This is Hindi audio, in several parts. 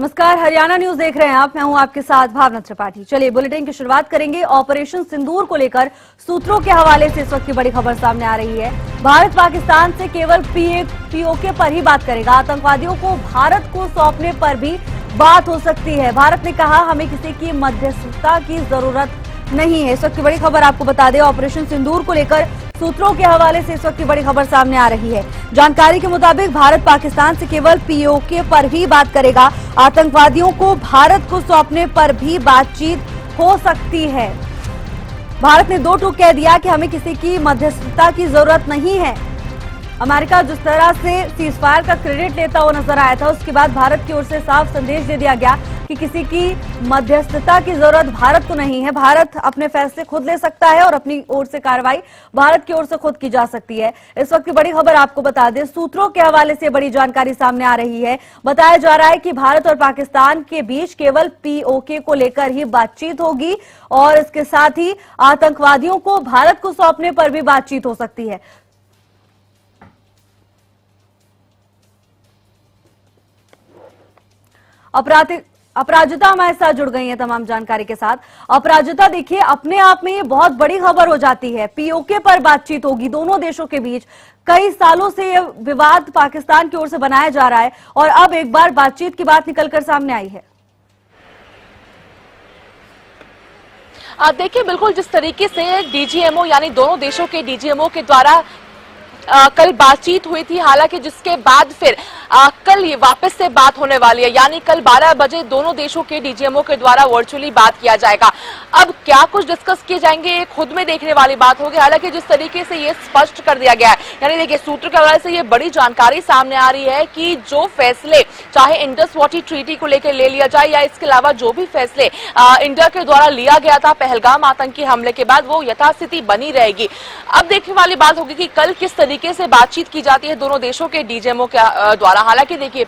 नमस्कार, हरियाणा न्यूज देख रहे हैं आप। मैं हूं आपके साथ भावना त्रिपाठी। चलिए बुलेटिन की शुरुआत करेंगे। ऑपरेशन सिंदूर को लेकर सूत्रों के हवाले से इस वक्त की बड़ी खबर सामने आ रही है। भारत पाकिस्तान से केवल पीओके पर ही बात करेगा। आतंकवादियों को भारत को सौंपने पर भी बात हो सकती है। भारत ने कहा हमें किसी की मध्यस्थता की जरूरत नहीं है। इस वक्त की बड़ी खबर आपको बता दें, ऑपरेशन सिंदूर को लेकर सूत्रों के हवाले से इस वक्त की बड़ी खबर सामने आ रही है। जानकारी के मुताबिक भारत पाकिस्तान से केवल पीओके पर ही बात करेगा। आतंकवादियों को भारत को सौंपने पर भी बातचीत हो सकती है। भारत ने दो टूक कह दिया कि हमें किसी की मध्यस्थता की जरूरत नहीं है। अमेरिका जिस तरह से सीजफायर का क्रेडिट लेता हुआ नजर आया था, उसके बाद भारत की ओर से साफ संदेश दे दिया गया कि किसी की मध्यस्थता की जरूरत भारत को नहीं है। भारत अपने फैसले खुद ले सकता है और अपनी ओर से कार्रवाई भारत की ओर से खुद की जा सकती है। इस वक्त की बड़ी खबर आपको बता दें, सूत्रों के हवाले से बड़ी जानकारी सामने आ रही है। बताया जा रहा है कि भारत और पाकिस्तान के बीच केवल पीओके को लेकर ही बातचीत होगी और इसके साथ ही आतंकवादियों को भारत को सौंपने पर भी बातचीत हो सकती है। अपराजिता हमारे साथ जुड़ गई है तमाम जानकारी के साथ। अपराजिता, देखिए अपने आप में ये बहुत बड़ी खबर हो जाती है। पीओके पर बातचीत होगी दोनों देशों के बीच। कई सालों से ये विवाद पाकिस्तान की ओर से बनाया जा रहा है और अब एक बार बातचीत की बात निकलकर सामने आई है। देखिए, बिल्कुल जिस तरीके से डीजीएमओ यानी दोनों देशों के डीजीएमओ के द्वारा कल बातचीत हुई थी, हालांकि जिसके बाद फिर कल ये वापस से बात होने वाली है, यानी कल 12 बजे दोनों देशों के डीजीएमओ के द्वारा वर्चुअली बात किया जाएगा। अब क्या कुछ डिस्कस किए जाएंगे ये खुद में देखने वाली बात होगी। हालांकि जिस तरीके से ये स्पष्ट कर दिया गया है, यानी देखिए सूत्र के हवाले से ये बड़ी जानकारी सामने आ रही है कि जो फैसले चाहे इंडस वाटर ट्रीटी को लेकर ले लिया जाए या इसके अलावा जो भी फैसले इंडिया के द्वारा लिया गया था पहलगाम आतंकी हमले के बाद, वो यथास्थिति बनी रहेगी। अब देखने वाली बात होगी कि कल किस तरीके से बातचीत की जाती है दोनों देशों के डीजीएमओ के द्वारा। हालांकि देखिए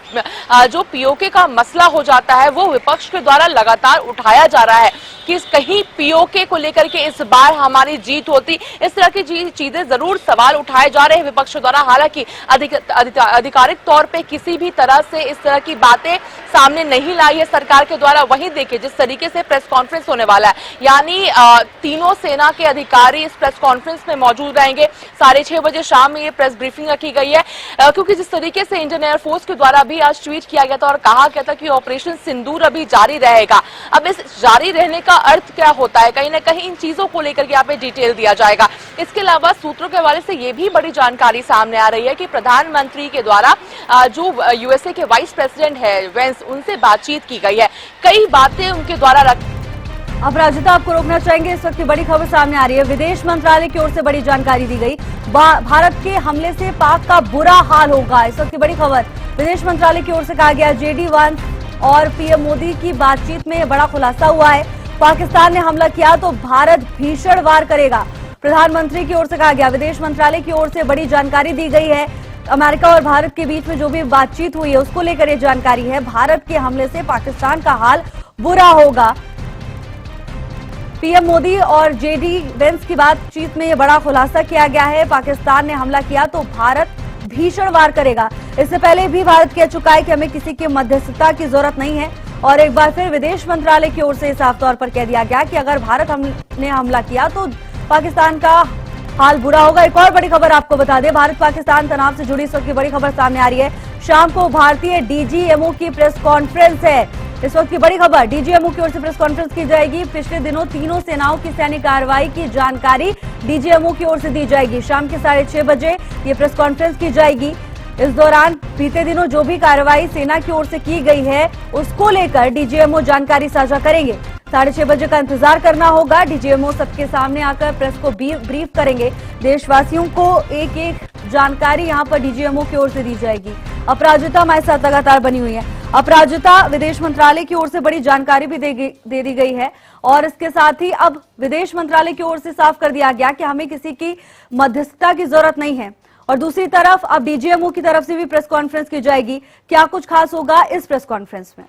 जो पीओके का मसला हो जाता है वो विपक्ष के द्वारा लगातार उठाया जा रहा है कि कहीं पीओके को लेकर के इस बार हमारी जीत होती, इस तरह की चीजें जरूर सवाल उठाए जा रहे हैं विपक्ष द्वारा। हालांकि आधिकारिक तौर पे किसी भी तरह से इस तरह की बातें सामने नहीं लाई है सरकार के द्वारा। वहीं देखिए जिस तरीके से प्रेस कॉन्फ्रेंस होने वाला है, यानी तीनों सेना के अधिकारी इस प्रेस कॉन्फ्रेंस में मौजूद रहेंगे। 6:30 बजे शाम में ये प्रेस ब्रीफिंग रखी गई है, क्योंकि जिस तरीके से इंडियन एयरफोर्स के द्वारा भी आज ट्वीट किया गया था और कहा गया था कि ऑपरेशन सिंदूर अभी जारी रहेगा। अब इस जारी रहने का अर्थ क्या होता है, कहीं ना कहीं इन चीजों को लेकर के यहाँ पे डिटेल दिया जाएगा। इसके अलावा सूत्रों के हवाले से ये भी बड़ी जानकारी सामने आ रही है कि प्रधानमंत्री के द्वारा जो यूएसए के वाइस प्रेसिडेंट है वेंस, उनसे बातचीत की गई है। कई बातें उनके द्वारा अपराजिता, आपको रोकना चाहेंगे। इस वक्त की बड़ी खबर सामने आ रही है। विदेश मंत्रालय की ओर से बड़ी जानकारी दी गई। भारत के हमले से पाक का बुरा हाल होगा। इस वक्त की बड़ी खबर, विदेश मंत्रालय की ओर से कहा गया JD Vance और पीएम मोदी की बातचीत में बड़ा खुलासा हुआ है। पाकिस्तान ने हमला किया तो भारत भीषण वार करेगा, प्रधानमंत्री की ओर से कहा गया। विदेश मंत्रालय की ओर से बड़ी जानकारी दी गई है। अमेरिका और भारत के बीच में जो भी बातचीत हुई है उसको लेकर ये जानकारी है। भारत के हमले से पाकिस्तान का हाल बुरा होगा। पीएम मोदी और JD Vance की बातचीत में यह बड़ा खुलासा किया गया है। पाकिस्तान ने हमला किया तो भारत भीषण वार करेगा। इससे पहले भी भारत कह चुका है कि हमें किसी की मध्यस्थता की जरूरत नहीं है और एक बार फिर विदेश मंत्रालय की ओर से साफ तौर पर कह दिया गया कि अगर भारत ने हमला किया तो पाकिस्तान का हाल बुरा होगा। एक और बड़ी खबर आपको बता दें, भारत पाकिस्तान तनाव से जुड़ी इस वक्त की बड़ी खबर सामने आ रही है। शाम को भारतीय डीजीएमओ की प्रेस कॉन्फ्रेंस है। इस वक्त की बड़ी खबर, डीजीएमओ की ओर से प्रेस कॉन्फ्रेंस की जाएगी। पिछले दिनों तीनों सेनाओं की सैन्य कार्रवाई की जानकारी डीजीएमओ की ओर से दी जाएगी। शाम के 6:30 बजे ये प्रेस कॉन्फ्रेंस की जाएगी। इस दौरान बीते दिनों जो भी कार्रवाई सेना की ओर से की गई है उसको लेकर डीजीएमओ जानकारी साझा करेंगे। 6:30 बजे का इंतजार करना होगा। डीजीएमओ सबके सामने आकर प्रेस को ब्रीफ करेंगे। देशवासियों को एक एक जानकारी यहां पर डीजीएमओ की ओर से दी जाएगी। अपराजिता हमारे साथ लगातार बनी हुई है। अपराजिता, विदेश मंत्रालय की ओर से बड़ी जानकारी भी दे दी गई है और इसके साथ ही अब विदेश मंत्रालय की ओर से साफ कर दिया गया कि हमें किसी की मध्यस्थता की जरूरत नहीं है और दूसरी तरफ अब डीजीएमओ की तरफ से भी प्रेस कॉन्फ्रेंस की जाएगी। क्या कुछ खास होगा इस प्रेस कॉन्फ्रेंस में?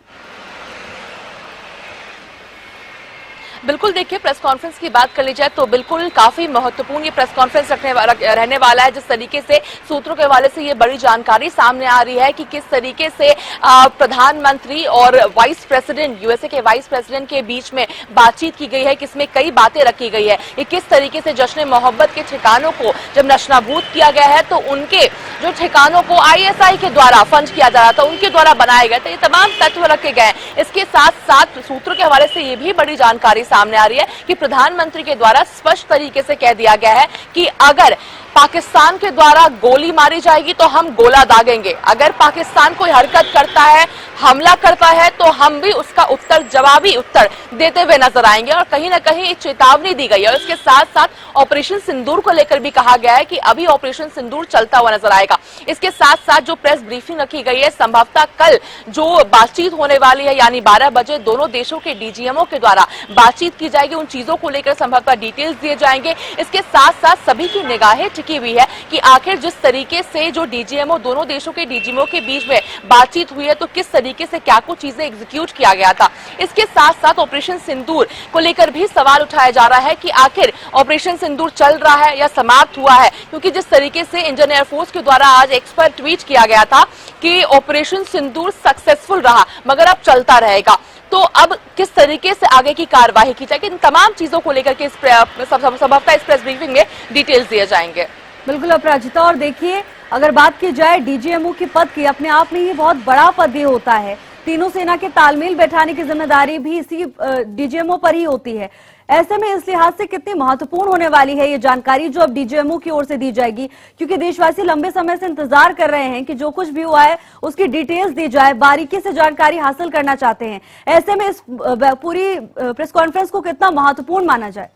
बिल्कुल, देखिए प्रेस कॉन्फ्रेंस की बात कर ली जाए तो बिल्कुल काफी महत्वपूर्ण ये प्रेस कॉन्फ्रेंस रहने वाला है। जिस तरीके से सूत्रों के हवाले से ये बड़ी जानकारी सामने आ रही है कि किस तरीके से प्रधानमंत्री और वाइस प्रेसिडेंट, यूएसए के वाइस प्रेसिडेंट के बीच में बातचीत की गई है, किसमें कई बातें रखी गई है। ये किस तरीके से जश्न मोहब्बत के ठिकानों को जब नशनाबूद किया गया है तो उनके जो ठिकानों को आईएसआई के द्वारा फंड किया जा रहा था, उनके द्वारा बनाए गए थे, ये तमाम तथ्य रखे गए हैं। इसके साथ साथ सूत्रों के हवाले से ये भी बड़ी जानकारी सामने आ रही है कि प्रधानमंत्री के द्वारा स्पष्ट तरीके से कह दिया गया है कि अगर पाकिस्तान के द्वारा गोली मारी जाएगी तो हम गोला दागेंगे, अगर पाकिस्तान कोई हरकत करता है, हमला करता है तो हम भी उसका उत्तर, जवाबी उत्तर देते हुए नजर आएंगे। और कहीं ना कहीं चेतावनी दी गई है। और इसके साथ साथ ऑपरेशन सिंदूर को लेकर भी कहा गया है कि अभी ऑपरेशन सिंदूर चलता हुआ नजर आएगा। इसके साथ साथ जो प्रेस ब्रीफिंग रखी गई है, संभवतः कल जो बातचीत होने वाली है यानी 12 बजे दोनों देशों के डीजीएमओ के द्वारा बातचीत की जाएगी, उन चीजों को लेकर संभवतः डिटेल्स दिए जाएंगे। इसके साथ साथ सभी की निगाहें टिकी हुई है कि आखिर जिस तरीके से जो डीजीएमओ, दोनों देशों के डीजीएमओ के बीच में बातचीत हुई है तो किस तरीके से क्या कुछ चीजें एग्जीक्यूट किया गया था। इसके साथ साथ ऑपरेशन सिंदूर को लेकर भी सवाल उठाया जा रहा है कि आखिर ऑपरेशन सिंदूर चल रहा है या समाप्त हुआ है, क्योंकि जिस तरीके से इंडियन एयरफोर्स के द्वारा आज एक्स पर ट्वीट किया गया था कि ऑपरेशन सिंदूर सक्सेसफुल रहा मगर अब चलता रहेगा, तो अब किस तरीके से आगे की कार्यवाही की जाएगी, इन तमाम चीजों को लेकर के संभवतः इस प्रेस ब्रीफिंग में डिटेल्स दिए जाएंगे। बिल्कुल अपराजिता, और देखिए अगर बात की जाए डीजीएमओ के पद की, अपने आप में ये बहुत बड़ा पद ये होता है। तीनों सेना के तालमेल बैठाने की जिम्मेदारी भी इसी डीजीएमओ पर ही होती है। ऐसे में इस लिहाज से कितनी महत्वपूर्ण होने वाली है ये जानकारी जो अब डीजीएमओ की ओर से दी जाएगी, क्योंकि देशवासी लंबे समय से इंतजार कर रहे हैं कि जो कुछ भी हुआ है उसकी डिटेल्स दी जाए, बारीकी से जानकारी हासिल करना चाहते हैं। ऐसे में इस पूरी प्रेस कॉन्फ्रेंस को कितना महत्वपूर्ण माना जाए?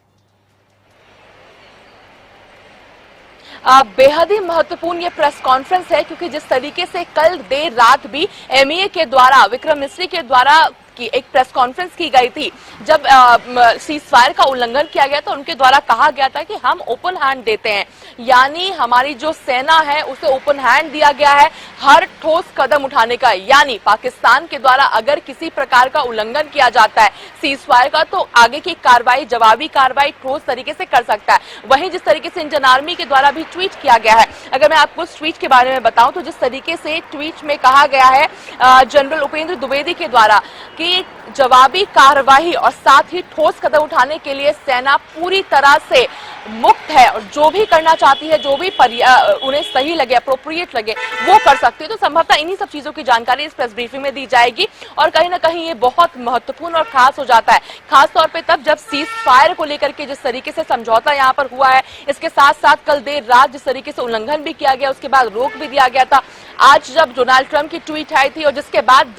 बेहद ही महत्वपूर्ण ये प्रेस कॉन्फ्रेंस है, क्योंकि जिस तरीके से कल देर रात भी एमईए के द्वारा, विक्रम मिस्री के द्वारा की एक प्रेस कॉन्फ्रेंस की गई थी, जब सीजफायर का उल्लंघन किया गया तो उनके द्वारा कहा गया था कि हम ओपन हैंड देते हैं, यानी हमारी जो सेना है उसे ओपन हैंड दिया गया है हर ठोस कदम उठाने का। यानी पाकिस्तान के द्वारा अगर किसी प्रकार का उल्लंघन किया जाता है सीजफायर का तो आगे की कार्रवाई, जवाबी कार्रवाई ठोस तरीके से कर सकता है। वहीं जिस तरीके से इंडियन आर्मी के द्वारा भी ट्वीट किया गया है, अगर मैं आपको उस ट्वीट के बारे में बताऊं तो जिस तरीके से ट्वीट में कहा गया है जनरल उपेंद्र द्विवेदी के द्वारा कि जवाबी कार्रवाई और साथ ही ठोस कदम उठाने के लिए सेना पूरी तरह से मुक्त है और जो भी करना चाहती है, जो भी उन्हें सही लगे, अप्रोप्रिएट लगे, वो कर सकती है। तो संभवतः इन्हीं सब चीजों की जानकारी इस प्रेस ब्रीफिंग में दी जाएगी और कहीं ना कहीं ये बहुत महत्वपूर्ण और खास हो जाता है, खास तौर पे तब जब सीज फायर को लेकर के जिस तरीके से समझौता यहाँ पर हुआ है, इसके साथ साथ कल देर रात जिस तरीके से उल्लंघन भी किया गया, उसके बाद रोक भी दिया गया था। आज जब डोनाल्ड ट्रंप की ट्वीट आई थी और जिसके बाद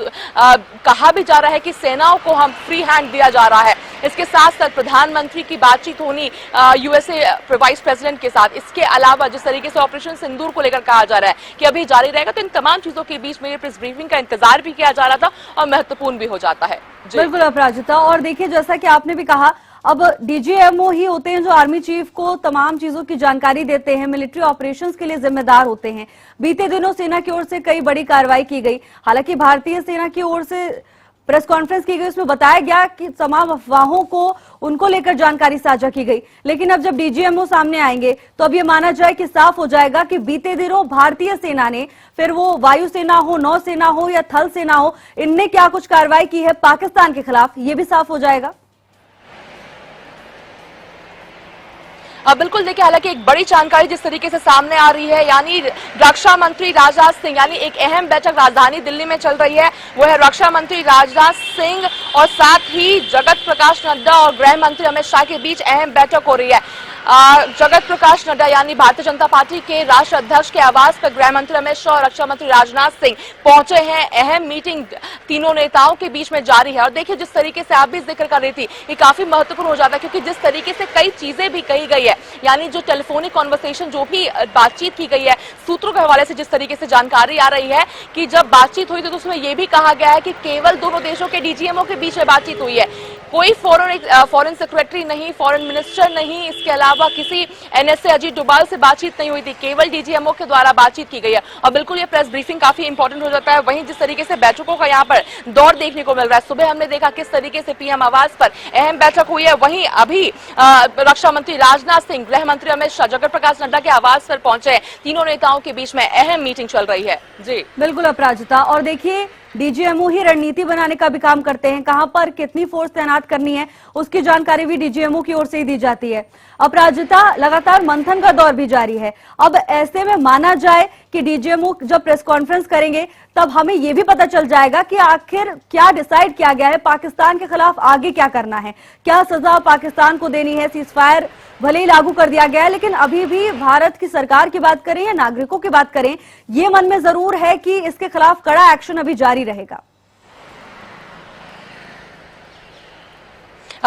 कहा भी जा रहा है कि सेनाओं को हम फ्री हैंड दिया जा रहा है, इसके साथ साथ प्रधानमंत्री की बातचीत होनी यूएसए वाइस प्रेसिडेंट के साथ, इसके अलावा जिस तरीके से ऑपरेशन सिंदूर को लेकर कहा जा रहा है कि अभी जारी रहेगा, तो इन तमाम चीजों के बीच में ये प्रेस ब्रीफिंग का इंतजार भी किया जा रहा था और महत्वपूर्ण भी हो जाता है। बिल्कुल अपराजिता, और देखिए जैसा कि आपने भी कहा, अब डीजीएमओ ही होते हैं जो आर्मी चीफ को तमाम चीजों की जानकारी देते हैं, मिलिट्री ऑपरेशंस के लिए जिम्मेदार होते हैं। बीते दिनों सेना की ओर से कई बड़ी कार्रवाई की गई, हालांकि भारतीय सेना की ओर से प्रेस कॉन्फ्रेंस की गई, उसमें बताया गया कि तमाम अफवाहों को उनको लेकर जानकारी साझा की गई। लेकिन अब जब डीजीएमओ सामने आएंगे तो अब ये माना जाए कि साफ हो जाएगा कि बीते दिनों भारतीय सेना ने, फिर वो वायुसेना हो, नौसेना हो या थल सेना हो, इनने क्या कुछ कार्रवाई की है पाकिस्तान के खिलाफ, ये भी साफ हो जाएगा। बिल्कुल देखिए, हालांकि एक बड़ी जानकारी जिस तरीके से सामने आ रही है, यानी रक्षा मंत्री राजनाथ सिंह, यानी एक अहम बैठक राजधानी दिल्ली में चल रही है, वो है रक्षा मंत्री राजनाथ सिंह और साथ ही जगत प्रकाश नड्डा और गृह मंत्री अमित शाह के बीच अहम बैठक हो रही है। जगत प्रकाश नड्डा यानी भारतीय जनता पार्टी के राष्ट्रीय अध्यक्ष के आवास पर गृह मंत्री अमित शाह और रक्षा मंत्री राजनाथ सिंह पहुंचे हैं। अहम मीटिंग तीनों नेताओं के बीच में जारी है और देखिए जिस तरीके से आप भी जिक्र कर रही थी, ये काफी महत्वपूर्ण हो जाता है, क्योंकि जिस तरीके से कई चीजें भी कही गई है, यानी जो टेलीफोनिक कॉन्वर्सेशन, जो भी बातचीत की गई है, सूत्रों के हवाले से जिस तरीके से जानकारी आ रही है कि जब बातचीत हुई तो उसमें यह भी कहा गया है कि केवल दोनों देशों के डीजीएमओ के बीच में बातचीत हुई है, कोई फॉरेन सेक्रेटरी नहीं, फॉरेन मिनिस्टर नहीं, इसके अलावा किसी एनएसए अजीत डोभाल से बातचीत नहीं हुई थी, केवल डीजीएमओ के द्वारा बातचीत की गई है। और बिल्कुल ये प्रेस ब्रीफिंग काफी इंपॉर्टेंट हो जाता है। वहीं जिस तरीके से बैठकों का यहाँ पर दौर देखने को मिल रहा है, सुबह हमने देखा किस तरीके से पीएम आवास पर अहम बैठक हुई है, वहीं अभी रक्षा मंत्री राजनाथ सिंह, गृह मंत्री अमित शाह, जगत प्रकाश नड्डा के आवास पर पहुंचे। तीनों नेताओं के बीच में अहम मीटिंग चल रही है। जी बिल्कुल अपराजिता, और देखिए डीजीएमओ ही रणनीति बनाने का भी काम करते हैं, कहां पर कितनी फोर्स तैनात करनी है उसकी जानकारी भी डीजीएमओ की ओर से ही दी जाती है। अपराजिता, लगातार मंथन का दौर भी जारी है। अब ऐसे में माना जाए कि डीजीएमओ जब प्रेस कॉन्फ्रेंस करेंगे तब हमें यह भी पता चल जाएगा कि आखिर क्या डिसाइड किया गया है, पाकिस्तान के खिलाफ आगे क्या करना है, क्या सजा पाकिस्तान को देनी है। सीजफायर भले ही लागू कर दिया गया है, लेकिन अभी भी भारत की सरकार की बात करें या नागरिकों की बात करें, ये मन में जरूर है कि इसके खिलाफ कड़ा एक्शन अभी जारी रहेगा।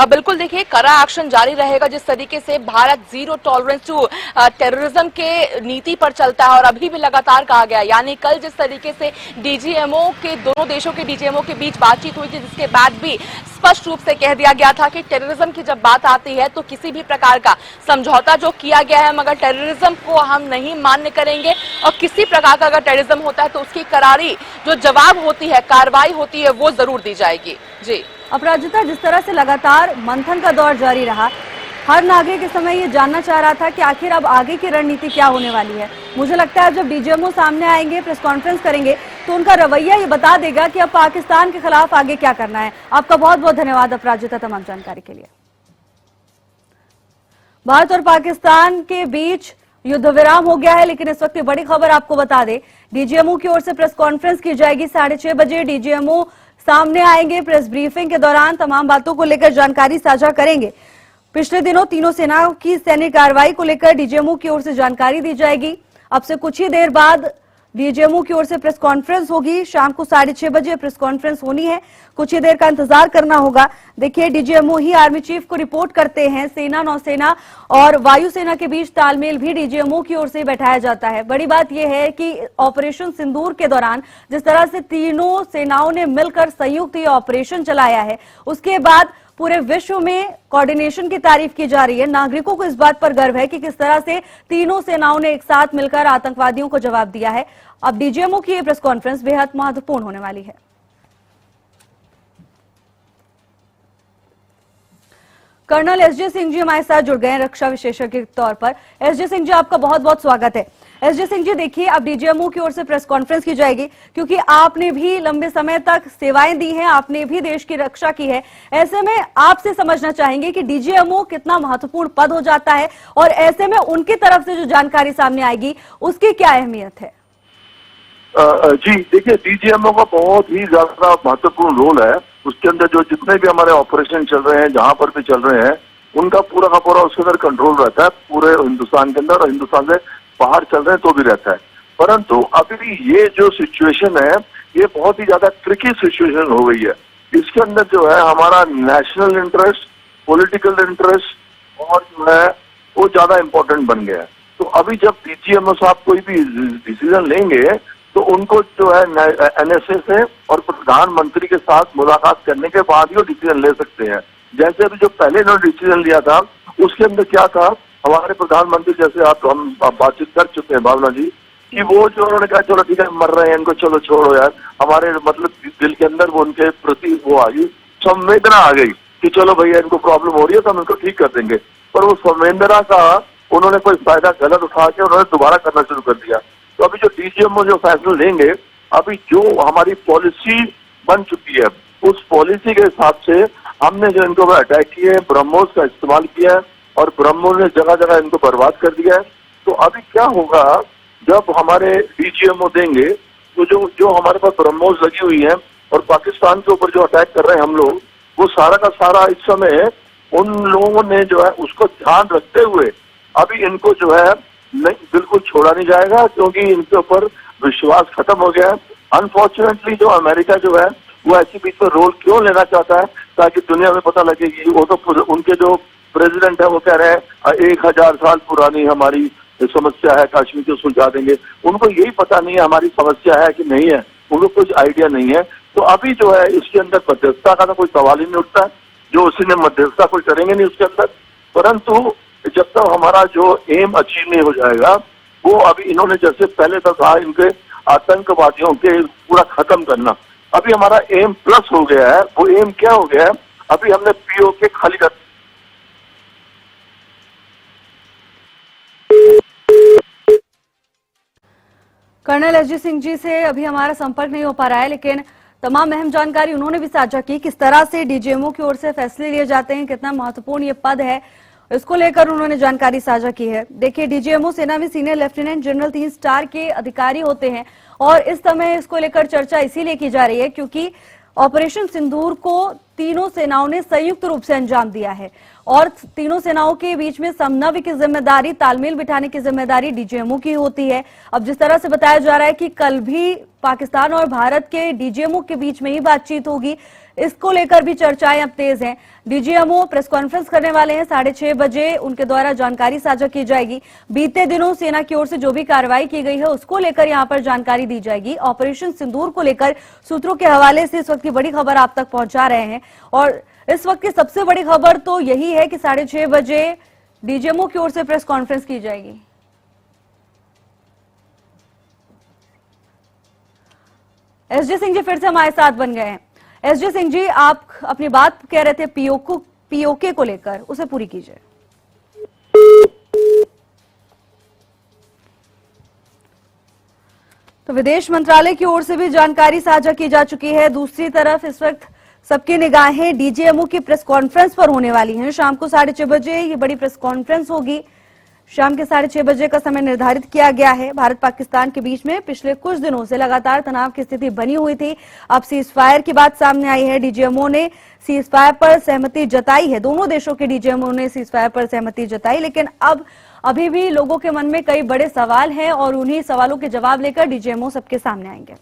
बिल्कुल, देखिए कड़ा एक्शन जारी रहेगा। जिस तरीके से Bharat zero tolerance to terrorism के नीति पर चलता है और अभी भी लगातार कहा गया, यानी कल जिस तरीके से डीजीएमओ के, दोनों देशों के डीजीएमओ के बीच बातचीत हुई थी, जिसके बाद भी स्पष्ट रूप से कह दिया गया था कि टेररिज्म की जब बात आती है तो किसी भी प्रकार का समझौता जो किया गया है, मगर टेररिज्म को हम नहीं मान्य करेंगे और किसी प्रकार का अगर टेररिज्म होता है तो उसकी करारी जो जवाब होती है, कार्रवाई होती है, वो जरूर दी जाएगी। जी अपराजिता, जिस तरह से लगातार मंथन का दौर जारी रहा, हर नागरिक इस समय ये जानना चाह रहा था कि आखिर अब आगे की रणनीति क्या होने वाली है। मुझे लगता है जब डीजीएमओ सामने आएंगे, प्रेस कॉन्फ्रेंस करेंगे, तो उनका रवैया ये बता देगा कि अब पाकिस्तान के खिलाफ आगे क्या करना है। आपका बहुत बहुत धन्यवाद अपराजिता, तमाम जानकारी के लिए। भारत और पाकिस्तान के बीच युद्ध विराम हो गया है, लेकिन इस वक्त बड़ी खबर आपको बता दें, डीजीएमओ की ओर से प्रेस कॉन्फ्रेंस की जाएगी 6:30 बजे। डीजीएमओ सामने आएंगे, प्रेस ब्रीफिंग के दौरान तमाम बातों को लेकर जानकारी साझा करेंगे। पिछले दिनों तीनों सेनाओं की सैन्य कार्रवाई को लेकर डीजीएमओ की ओर से जानकारी दी जाएगी। अब से कुछ ही देर बाद डीजीएमओ की ओर से प्रेस कॉन्फ्रेंस होगी, शाम को 6:30 बजे प्रेस कॉन्फ्रेंस होनी है, कुछ ही देर का इंतजार करना होगा। देखिए डीजीएमओ ही आर्मी चीफ को रिपोर्ट करते हैं, सेना, नौसेना और वायुसेना के बीच तालमेल भी डीजीएमओ की ओर से बैठाया जाता है। बड़ी बात यह है कि ऑपरेशन सिंदूर के दौरान जिस तरह से तीनों सेनाओं ने मिलकर संयुक्त ये ऑपरेशन चलाया है, उसके बाद पूरे विश्व में कोऑर्डिनेशन की तारीफ की जा रही है। नागरिकों को इस बात पर गर्व है कि किस तरह से तीनों सेनाओं ने एक साथ मिलकर आतंकवादियों को जवाब दिया है। अब डीजीएमओ की ये प्रेस कॉन्फ्रेंस बेहद महत्वपूर्ण होने वाली है। कर्नल एसजे सिंह जी हमारे साथ जुड़ गए हैं रक्षा विशेषज्ञ के तौर पर। एसजे सिंह जी, आपका बहुत बहुत स्वागत है। एसजे सिंह जी, देखिए अब डीजीएमओ की ओर से प्रेस कॉन्फ्रेंस की जाएगी, क्योंकि आपने भी लंबे समय तक सेवाएं दी हैं, आपने भी देश की रक्षा की है। ऐसे में आपसे समझना चाहेंगे कि डीजीएमओ कितना महत्वपूर्ण पद हो जाता है और ऐसे में उनकी तरफ से जो जानकारी सामने आएगी उसकी क्या अहमियत है? जी देखिए, डीजीएमओ का बहुत ही ज्यादा महत्वपूर्ण रोल है। उसके अंदर जो जितने भी हमारे ऑपरेशन चल रहे हैं, जहां पर भी चल रहे हैं, उनका पूरा का पूरा उसके अंदर कंट्रोल रहता है, पूरे हिंदुस्तान के अंदर, और हिंदुस्तान से बाहर चल रहे हैं तो भी रहता है। परंतु अभी ये जो सिचुएशन है, ये बहुत ही ज्यादा ट्रिकी सिचुएशन हो गई है। इसके अंदर जो है हमारा नेशनल इंटरेस्ट, पॉलिटिकल इंटरेस्ट और जो है वो ज्यादा इंपॉर्टेंट बन गया है। तो अभी जब डीजीएमओ साहब कोई भी डिसीजन लेंगे तो उनको जो है एनएसए से और प्रधानमंत्री के साथ मुलाकात करने के बाद ही वो डिसीजन ले सकते हैं। जैसे अभी जो पहले इन्होंने डिसीजन लिया था, उसके अंदर क्या था, हमारे प्रधानमंत्री जैसे हम बातचीत कर चुके हैं भावना जी, कि वो जो उन्होंने कहा चलो ठीक है मर रहे हैं इनको, चलो छोड़ो यार, हमारे मतलब दिल के अंदर वो उनके प्रति वो आई, संवेदना आ गई कि चलो भैया इनको प्रॉब्लम हो रही है तो हम इनको ठीक कर देंगे। पर वो संवेदना का उन्होंने कोई फायदा गलत उठा के उन्होंने दोबारा करना शुरू कर दिया। तो अभी जो डीजीएमओ जो फैसला लेंगे, अभी जो हमारी पॉलिसी बन चुकी है, उस पॉलिसी के हिसाब से हमने जो इनको अटैक किए हैं, ब्रह्मोस का इस्तेमाल किया है और ब्रह्मोस ने जगह जगह इनको बर्बाद कर दिया है। तो अभी क्या होगा, जब हमारे डीजीएमओ देंगे तो जो हमारे पास ब्रह्मोस लगी हुई है और पाकिस्तान के ऊपर जो अटैक कर रहे हैं हम लोग, वो सारा का सारा इस समय उन लोगों ने जो है उसको ध्यान रखते हुए अभी इनको जो है नहीं बिल्कुल छोड़ा नहीं जाएगा, क्योंकि इनके ऊपर विश्वास खत्म हो गया है। अनफॉर्चुनेटली जो अमेरिका जो है वो ऐसी बीच में रोल क्यों लेना चाहता है, ताकि दुनिया में पता लगे कि वो तो उनके जो प्रेसिडेंट है वो कह रहे हैं 1000 साल पुरानी हमारी समस्या है, कश्मीर को सुलझा देंगे। उनको यही पता नहीं है हमारी समस्या है कि नहीं है, उनको कुछ आइडिया नहीं है। तो अभी जो है इसके अंदर मध्यस्थता का तो कोई सवाल ही नहीं उठता है। जो उसी ने मध्यस्थता कोई करेंगे नहीं उसके अंदर। परंतु जब तक हमारा जो एम अचीव नहीं हो जाएगा, वो अभी इन्होंने जैसे पहले तक कहा इनके आतंकवादियों के पूरा खत्म करना, अभी हमारा एम प्लस हो गया है। वो एम क्या हो गया है, अभी हमने पीओके खाली कर। कर्नल एसजी सिंह जी से अभी हमारा संपर्क नहीं हो पा रहा है, लेकिन तमाम अहम जानकारी उन्होंने भी साझा की। किस तरह से डीजीएमओ की ओर से फैसले लिए जाते हैं, कितना महत्वपूर्ण ये पद है, इसको लेकर उन्होंने जानकारी साझा की है। देखिए, डीजीएमओ सेना में सीनियर लेफ्टिनेंट जनरल 3 स्टार के अधिकारी होते हैं और इस समय इसको लेकर चर्चा इसीलिए की जा रही है क्योंकि ऑपरेशन सिंदूर को तीनों सेनाओं ने संयुक्त रूप से अंजाम दिया है और तीनों सेनाओं के बीच में समन्वय की जिम्मेदारी, तालमेल बिठाने की जिम्मेदारी डीजीएमओ की होती है। अब जिस तरह से बताया जा रहा है कि कल भी पाकिस्तान और भारत के डीजीएमओ के बीच में ही बातचीत होगी, इसको लेकर भी चर्चाएं अब तेज हैं। डीजीएमओ प्रेस कॉन्फ्रेंस करने वाले हैं 6:30 बजे, उनके द्वारा जानकारी साझा की जाएगी। बीते दिनों सेना की ओर से जो भी कार्रवाई की गई है उसको लेकर यहां पर जानकारी दी जाएगी। ऑपरेशन सिंदूर को लेकर सूत्रों के हवाले से इस वक्त की बड़ी खबर आप तक पहुंचा रहे हैं और इस वक्त की सबसे बड़ी खबर तो यही है कि 6:30 बजे डीजीएमओ की ओर से प्रेस कॉन्फ्रेंस की जाएगी। एसजी सिंह जी फिर से हमारे साथ बन गए हैं। एसजी सिंह जी, आप अपनी बात कह रहे थे पीओके को लेकर, उसे पूरी कीजिए। तो विदेश मंत्रालय की ओर से भी जानकारी साझा की जा चुकी है। दूसरी तरफ इस वक्त सबकी निगाहें डीजीएमओ की प्रेस कॉन्फ्रेंस पर होने वाली हैं। शाम को 6:30 बजे ये बड़ी प्रेस कॉन्फ्रेंस होगी। शाम के 6:30 बजे का समय निर्धारित किया गया है। भारत पाकिस्तान के बीच में पिछले कुछ दिनों से लगातार तनाव की स्थिति बनी हुई थी। अब सीज फायर की बात सामने आई है। डीजीएमओ ने सीज फायर पर सहमति जताई है। दोनों देशों के डीजीएमओ ने सीज फायर पर सहमति जताई, लेकिन अब अभी भी लोगों के मन में कई बड़े सवाल हैं और उन्हीं सवालों के जवाब लेकर डीजीएमओ सबके सामने आएंगे।